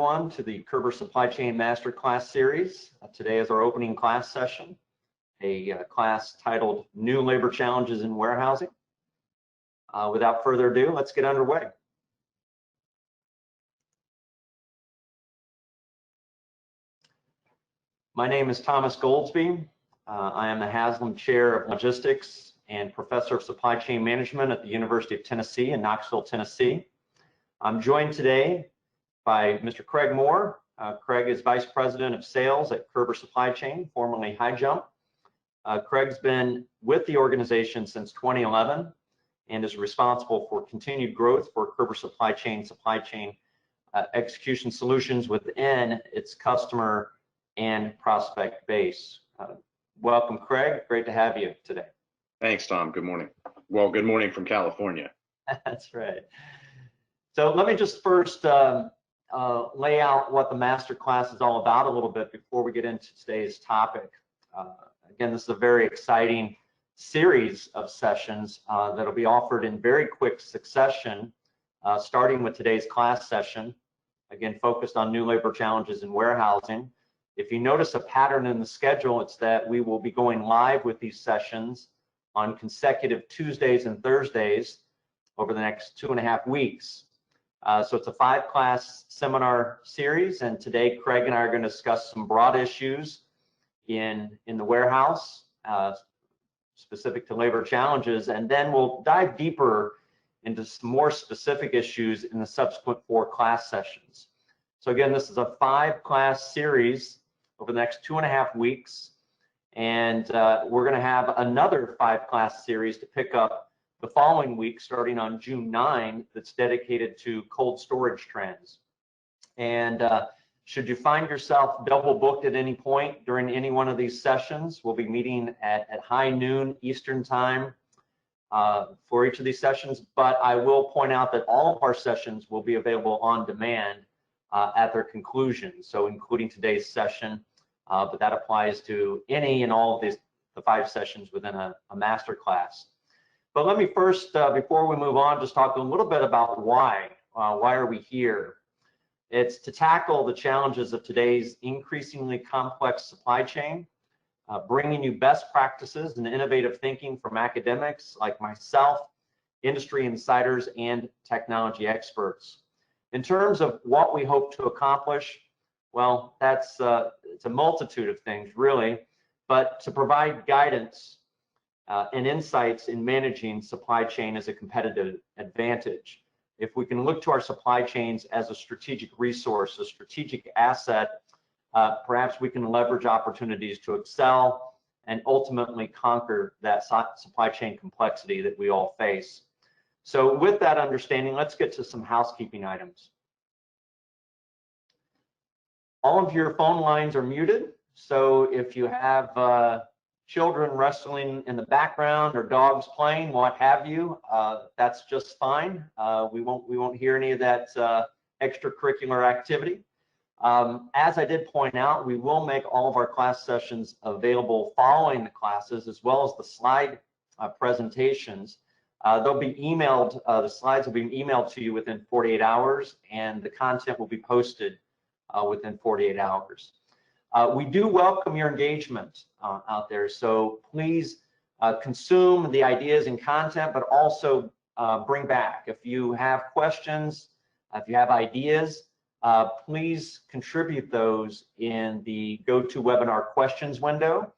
everyone to the Körber Supply Chain Masterclass series. Today is our opening class session, a class titled New Labor Challenges in Warehousing. Without further ado, let's get underway. My name is Thomas Goldsby. I am the Haslam Chair of Logistics and Professor of Supply Chain Management at the University of Tennessee in Knoxville, Tennessee. I'm joined today by Mr. Craig Moore. Craig is Vice President of Sales at Körber Supply Chain, formerly High Jump. Craig's been with the organization since 2011 and is responsible for continued growth for Körber Supply Chain execution solutions within its customer and prospect base. Welcome, Craig. Great to have you today. Thanks, Tom. Good morning. Well, good morning from California. That's right. So let me just first lay out what the master class is all about a little bit before we get into today's topic. Again, this is a very exciting series of sessions that'll be offered in very quick succession, starting with today's class session, again, focused on new labor challenges in warehousing. If you notice a pattern in the schedule, it's that we will be going live with these sessions on consecutive Tuesdays and Thursdays over the next 2.5 weeks. So it's a 5-class seminar series, and today Craig and I are going to discuss some broad issues in the warehouse, specific to labor challenges, and then we'll dive deeper into some more specific issues in the subsequent 4 class sessions. So again, this is a 5-class series over the next 2.5 weeks, and we're going to have another 5-class series to pick up the following week, starting on June 9, that's dedicated to cold storage trends. And should you find yourself double booked at any point during any one of these sessions, we'll be meeting at high noon Eastern time for each of these sessions. But I will point out that all of our sessions will be available on demand at their conclusion, so including today's session, but that applies to any and all of the 5 sessions within a master class. But let me first, before we move on, just talk a little bit about why are we here. It's to tackle the challenges of today's increasingly complex supply chain, bringing you best practices and innovative thinking from academics like myself, industry insiders, and technology experts. In terms of what we hope to accomplish, well, it's a multitude of things, really, but to provide guidance and insights in managing supply chain as a competitive advantage. If we can look to our supply chains as a strategic resource, a strategic asset, perhaps we can leverage opportunities to excel and ultimately conquer that supply chain complexity that we all face. So with that understanding, let's get to some housekeeping items. All of your phone lines are muted, so if you have children wrestling in the background or dogs playing, what have you, that's just fine. We won't hear any of that extracurricular activity. As I did point out, we will make all of our class sessions available following the classes, as well as the slide presentations. They'll be emailed, the slides will be emailed to you within 48 hours, and the content will be posted within 48 hours. We do welcome your engagement out there, so please consume the ideas and content, but also bring back. If you have questions, if you have ideas, please contribute those in the GoToWebinar questions window.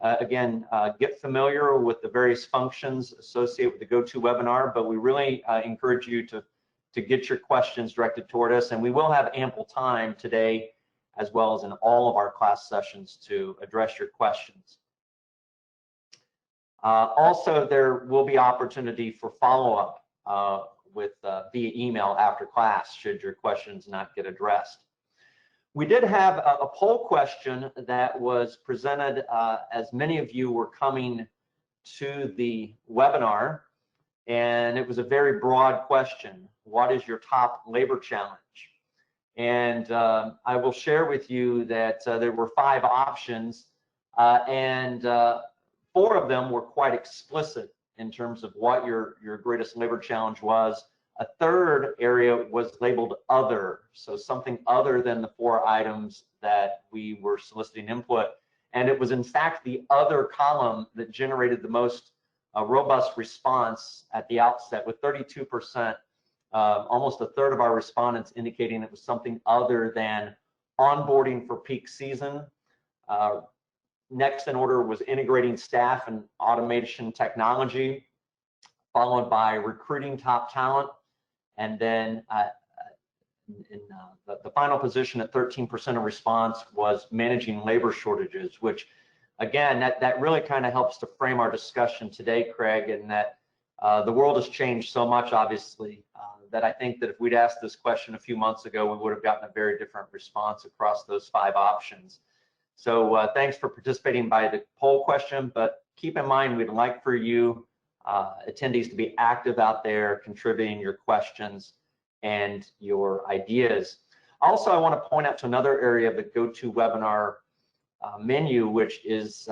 Again, get familiar with the various functions associated with the GoToWebinar, but we really encourage you to get your questions directed toward us, and we will have ample time today as well as in all of our class sessions to address your questions. Also, there will be opportunity for follow-up via email after class should your questions not get addressed. We did have a poll question that was presented as many of you were coming to the webinar, and it was a very broad question. What is your top labor challenge? And I will share with you that there were 5 options, and 4 of them were quite explicit in terms of what your greatest labor challenge was. A third area was labeled other, so something other than the 4 items that we were soliciting input. And it was in fact the other column that generated the most robust response at the outset, with 32%, almost a third of our respondents indicating it was something other than onboarding for peak season. Next in order was integrating staff and automation technology, followed by recruiting top talent, and then the final position at 13% of response was managing labor shortages, which again, that really kind of helps to frame our discussion today, Craig, and that the world has changed so much, obviously, that I think that if we'd asked this question a few months ago, we would have gotten a very different response across those 5 options. So thanks for participating by the poll question, but keep in mind, we'd like for you attendees to be active out there, contributing your questions and your ideas. Also, I want to point out to another area of the GoToWebinar menu, which is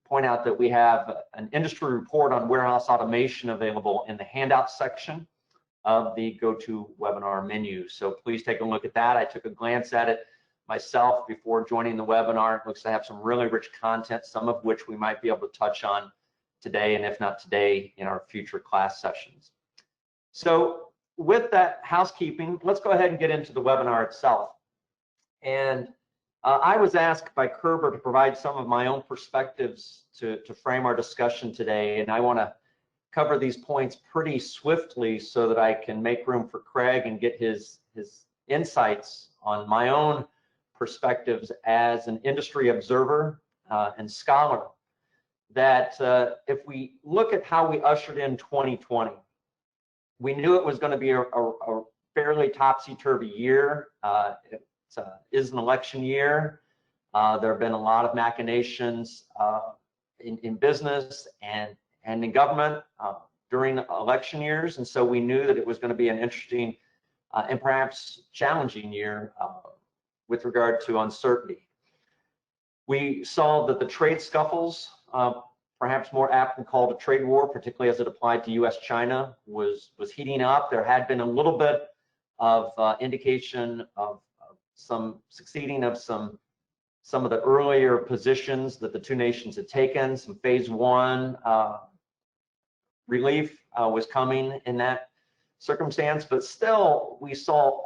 point out that we have an industry report on warehouse automation available in the handout section of the GoToWebinar menu. So please take a look at that. I took a glance at it myself before joining the webinar. It looks to have some really rich content, some of which we might be able to touch on today, and if not today, in our future class sessions. So with that housekeeping, let's go ahead and get into the webinar itself. And I was asked by Körber to provide some of my own perspectives to frame our discussion today, and I want to cover these points pretty swiftly so that I can make room for Craig and get his insights on my own perspectives as an industry observer and scholar. That if we look at how we ushered in 2020, we knew it was going to be a fairly topsy-turvy year. It is an election year. There have been a lot of machinations in business and in government during election years, and so we knew that it was going to be an interesting and perhaps challenging year with regard to uncertainty. We saw that the trade scuffles, perhaps more aptly called a trade war, particularly as it applied to U.S.-China, was heating up. There had been a little bit of indication of some succeeding of some of the earlier positions that the two nations had taken. Some phase 1 relief was coming in that circumstance, but still we saw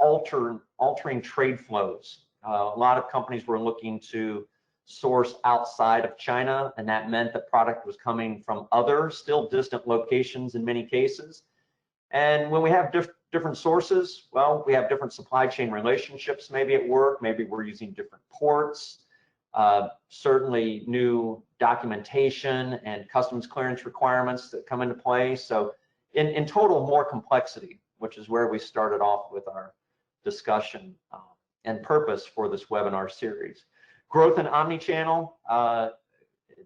altering trade flows. A lot of companies were looking to source outside of China, and that meant that product was coming from other, still distant locations in many cases. And when we have different sources, well, we have different supply chain relationships maybe at work, maybe we're using different ports, certainly new documentation and customs clearance requirements that come into play. So in total, more complexity, which is where we started off with our discussion and purpose for this webinar series. Growth in omnichannel,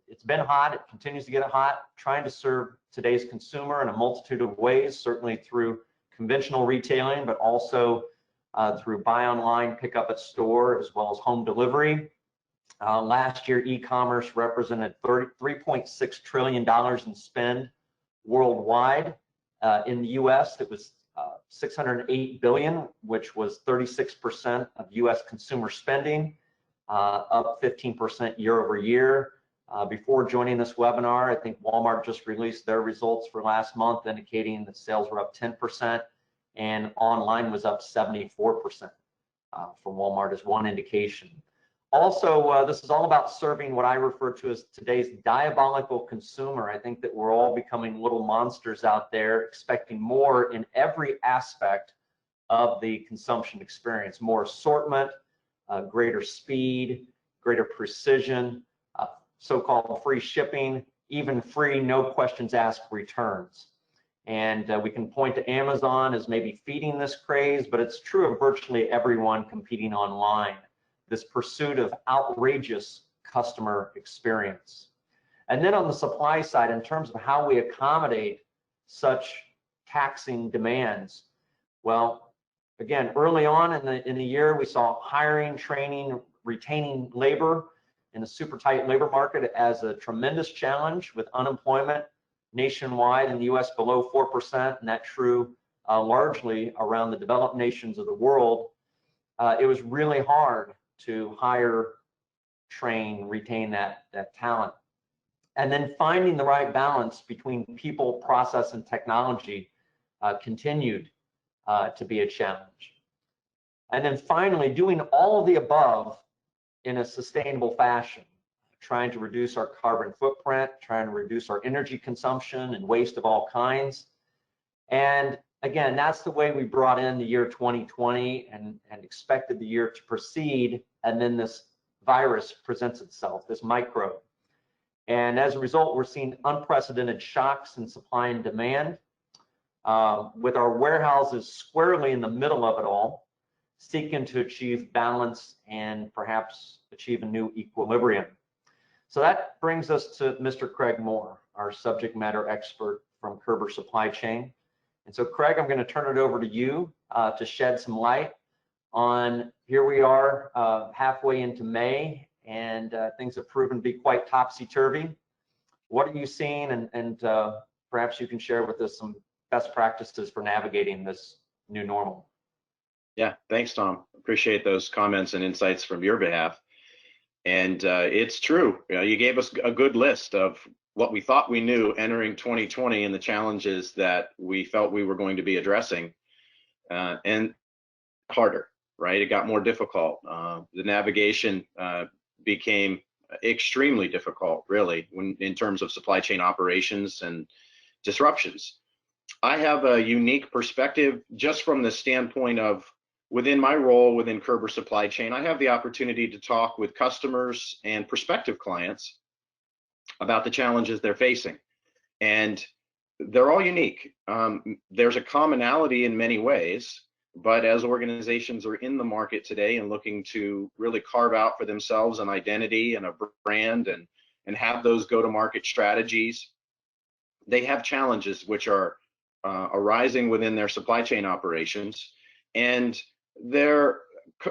it's been hot, it continues to get hot, trying to serve today's consumer in a multitude of ways, certainly through conventional retailing, but also through buy online, pick up at store, as well as home delivery. Last year, e-commerce represented $3.6 trillion in spend worldwide. In the US, it was $608 billion, which was 36% of US consumer spending, up 15% year over year. Before joining this webinar, I think Walmart just released their results for last month, indicating that sales were up 10% and online was up 74% for Walmart as one indication. Also, this is all about serving what I refer to as today's diabolical consumer. I think that we're all becoming little monsters out there, expecting more in every aspect of the consumption experience, more assortment, greater speed, greater precision, so-called free shipping, even free no questions asked returns. And we can point to Amazon as maybe feeding this craze, but it's true of virtually everyone competing online, this pursuit of outrageous customer experience. And then on the supply side, in terms of how we accommodate such taxing demands, well, again, early on in the year, we saw hiring, training, retaining labor in a super tight labor market as a tremendous challenge, with unemployment nationwide in the US below 4%, and that true largely around the developed nations of the world, it was really hard to hire, train, retain that talent. And then finding the right balance between people, process, and technology continued to be a challenge. And then finally, doing all of the above in a sustainable fashion, trying to reduce our carbon footprint, trying to reduce our energy consumption and waste of all kinds. And again, that's the way we brought in the year 2020 and expected the year to proceed. And then this virus presents itself, this microbe. And as a result, we're seeing unprecedented shocks in supply and demand, with our warehouses squarely in the middle of it all, seeking to achieve balance and perhaps achieve a new equilibrium. So that brings us to Mr. Craig Moore, our subject matter expert from Körber Supply Chain. And so Craig, I'm going to turn it over to you to shed some light on, here we are halfway into May, and things have proven to be quite topsy-turvy. What are you seeing, and perhaps you can share with us some best practices for navigating this new normal. Yeah, thanks, Tom. Appreciate those comments and insights from your behalf. And it's true. You gave us a good list of what we thought we knew entering 2020 and the challenges that we felt we were going to be addressing, and harder, right? It got more difficult. The navigation became extremely difficult, really, in terms of supply chain operations and disruptions. I have a unique perspective just from the standpoint of, within my role within Körber Supply Chain, I have the opportunity to talk with customers and prospective clients about the challenges they're facing. And they're all unique. There's a commonality in many ways, but as organizations are in the market today and looking to really carve out for themselves an identity and a brand and have those go-to-market strategies, they have challenges which are arising within their supply chain operations. And they're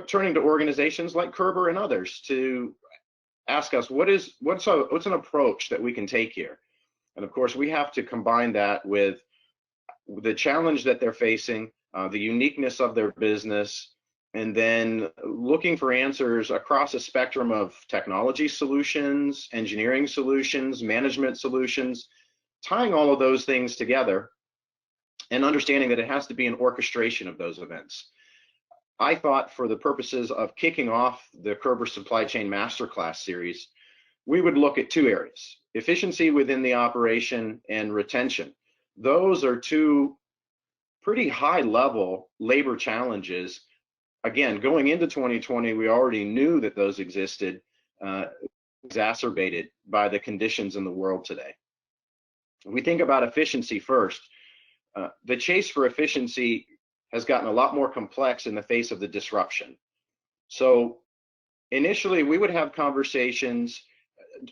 turning to organizations like Körber and others to ask us, what's an approach that we can take here? And of course, we have to combine that with the challenge that they're facing, the uniqueness of their business, and then looking for answers across a spectrum of technology solutions, engineering solutions, management solutions, tying all of those things together and understanding that it has to be an orchestration of those events. I thought, for the purposes of kicking off the Körber Supply Chain Masterclass series, we would look at two areas: efficiency within the operation and retention. Those are two pretty high-level labor challenges. Again, going into 2020, we already knew that those existed, exacerbated by the conditions in the world today. When we think about efficiency first, the chase for efficiency has gotten a lot more complex in the face of the disruption. So initially, we would have conversations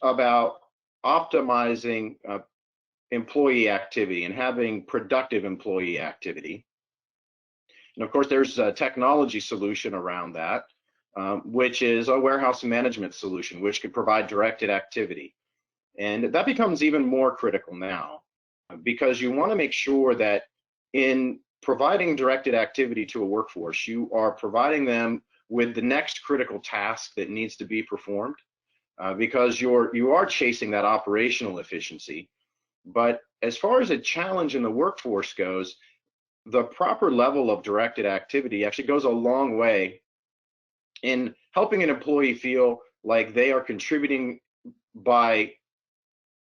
about optimizing employee activity and having productive employee activity. And of course, there's a technology solution around that, which is a warehouse management solution, which could provide directed activity. And that becomes even more critical now, because you want to make sure that in providing directed activity to a workforce, you are providing them with the next critical task that needs to be performed, because you are chasing that operational efficiency. But as far as a challenge in the workforce goes, the proper level of directed activity actually goes a long way in helping an employee feel like they are contributing by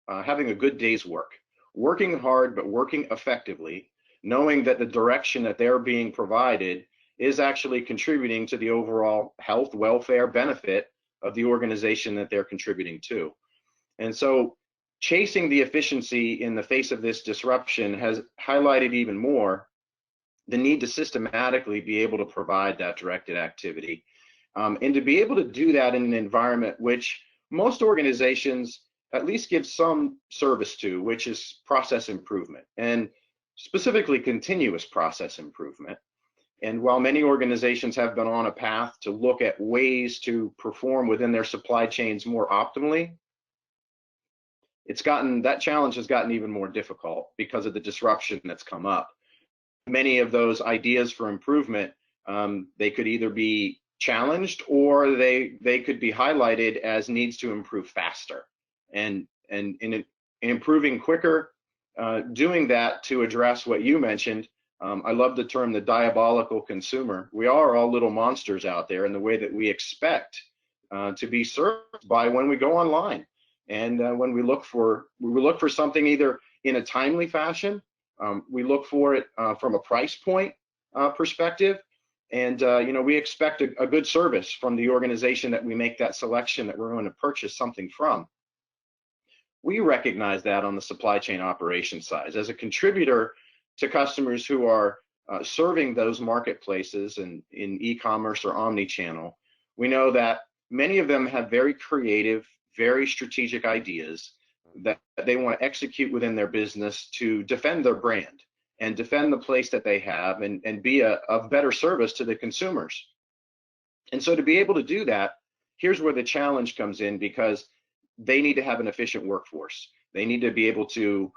having a good day's work, working hard, but working effectively, knowing that the direction that they're being provided is actually contributing to the overall health, welfare, benefit of the organization that they're contributing to. And so chasing the efficiency in the face of this disruption has highlighted even more the need to systematically be able to provide that directed activity, and to be able to do that in an environment which most organizations at least give some service to, which is process improvement, and specifically continuous process improvement. And while many organizations have been on a path to look at ways to perform within their supply chains more optimally, that challenge has gotten even more difficult because of the disruption that's come up. many of those ideas for improvement, they could either be challenged or they could be highlighted as needs to improve faster. And in improving quicker, doing that to address what you mentioned, I love the term the diabolical consumer. We are all little monsters out there in the way that we expect to be served by when we go online. And when we look for something either in a timely fashion, we look for it from a price point perspective, and we expect a good service from the organization that we make that selection that we're going to purchase something from. We recognize that on the supply chain operations side. As a contributor to customers who are serving those marketplaces in e-commerce or omni-channel, we know that many of them have very creative, very strategic ideas that they want to execute within their business to defend their brand and defend the place that they have and be a better service to the consumers. And so to be able to do that, here's where the challenge comes in, because they need to have an efficient workforce. They need to be able to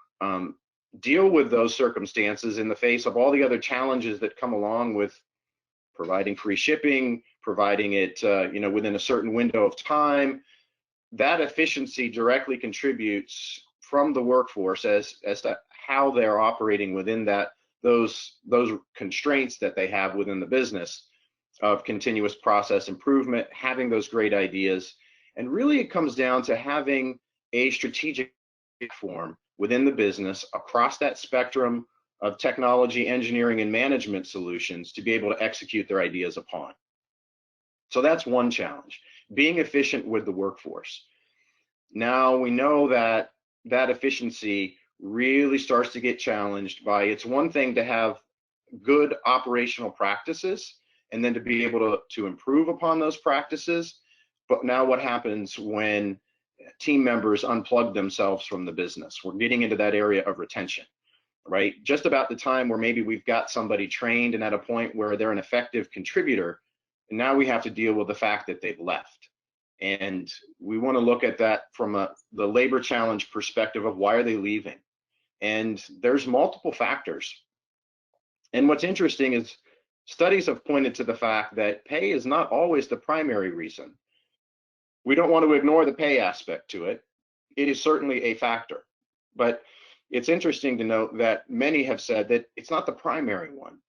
deal with those circumstances in the face of all the other challenges that come along with providing free shipping, providing it within a certain window of time. That efficiency directly contributes from the workforce as to how they're operating within those constraints that they have within the business of continuous process improvement, having those great ideas. And really it comes down to having a strategic form within the business across that spectrum of technology, engineering, and management solutions to be able to execute their ideas upon. So that's one challenge, being efficient with the workforce. Now we know that that efficiency really starts to get challenged by, it's one thing to have good operational practices and then to be able to improve upon those practices. But now what happens when team members unplug themselves from the business? We're getting into that area of retention, right? Just about the time where maybe we've got somebody trained and at a point where they're an effective contributor, and now we have to deal with the fact that they've left. And we want to look at that from the labor challenge perspective of why are they leaving? And there's multiple factors. And what's interesting is studies have pointed to the fact that pay is not always the primary reason. We don't want to ignore the pay aspect to it. It is certainly a factor. But it's interesting to note that many have said that it's not the primary one.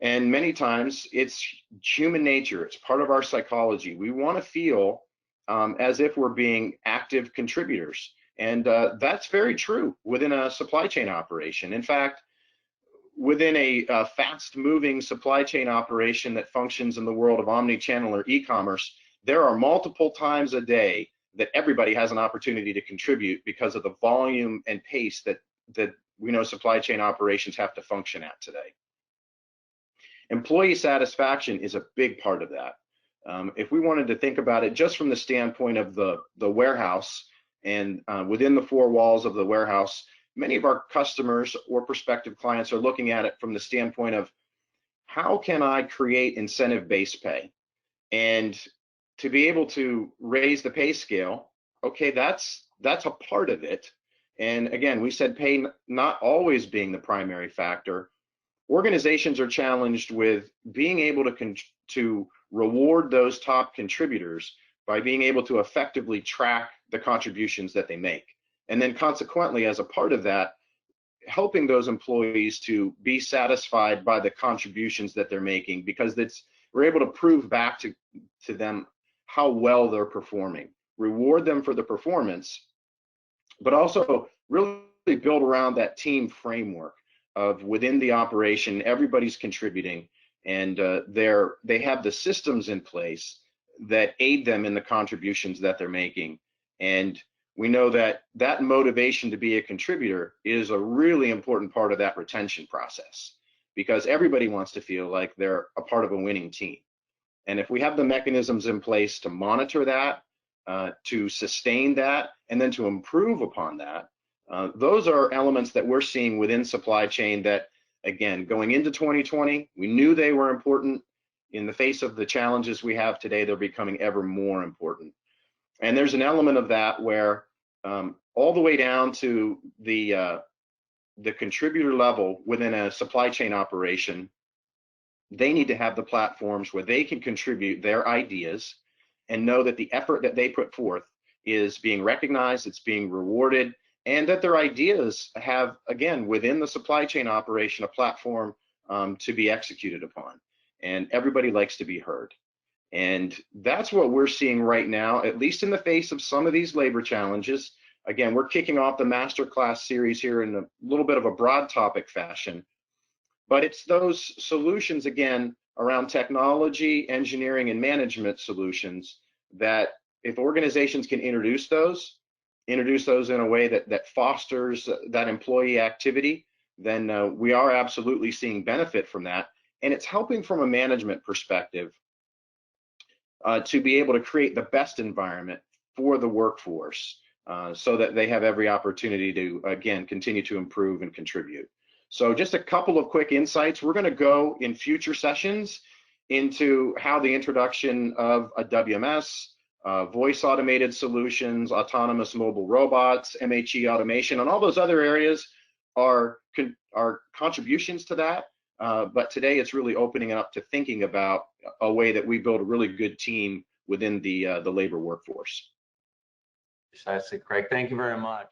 And many times it's human nature. It's part of our psychology. We want to feel as if we're being active contributors. And that's very true within a supply chain operation. In fact, within a fast-moving supply chain operation that functions in the world of omni-channel or e-commerce, there are multiple times a day that everybody has an opportunity to contribute because of the volume and pace that we know supply chain operations have to function at today. Employee satisfaction is a big part of that. If we wanted to think about it just from the standpoint of the warehouse and within the four walls of the warehouse, many of our customers or prospective clients are looking at it from the standpoint of how can I create incentive-based pay? And to be able to raise the pay scale, okay, that's a part of it. And again, we said pay not always being the primary factor. Organizations are challenged with being able to reward those top contributors by being able to effectively track the contributions that they make. And then consequently, as a part of that, helping those employees to be satisfied by the contributions that they're making, because we're able to prove back to them how well they're performing, reward them for the performance, but also really build around that team framework of within the operation, everybody's contributing, and they have the systems in place that aid them in the contributions that they're making. And we know that that motivation to be a contributor is a really important part of that retention process, because everybody wants to feel like they're a part of a winning team. And if we have the mechanisms in place to monitor that, to sustain that, and then to improve upon that, those are elements that we're seeing within supply chain that, again, going into 2020, we knew they were important. In the face of the challenges we have today, they're becoming ever more important. And there's an element of that where all the way down to the the contributor level within a supply chain operation, they need to have the platforms where they can contribute their ideas and know that the effort that they put forth is being recognized, it's being rewarded, and that their ideas have, again, within the supply chain operation, a platform to be executed upon. And everybody likes to be heard. And that's what we're seeing right now, at least in the face of some of these labor challenges. Again, we're kicking off the masterclass series here in a little bit of a broad topic fashion, but it's those solutions, again, around technology, engineering, and management solutions that if organizations can introduce those in a way that fosters that employee activity, then we are absolutely seeing benefit from that. And it's helping from a management perspective to be able to create the best environment for the workforce so that they have every opportunity to, again, continue to improve and contribute. So just a couple of quick insights. We're going to go in future sessions into how the introduction of a WMS, voice automated solutions, autonomous mobile robots, MHE automation, and all those other areas are contributions to that. But today it's really opening up to thinking about a way that we build a really good team within the labor workforce. Precisely, Craig. Thank you very much.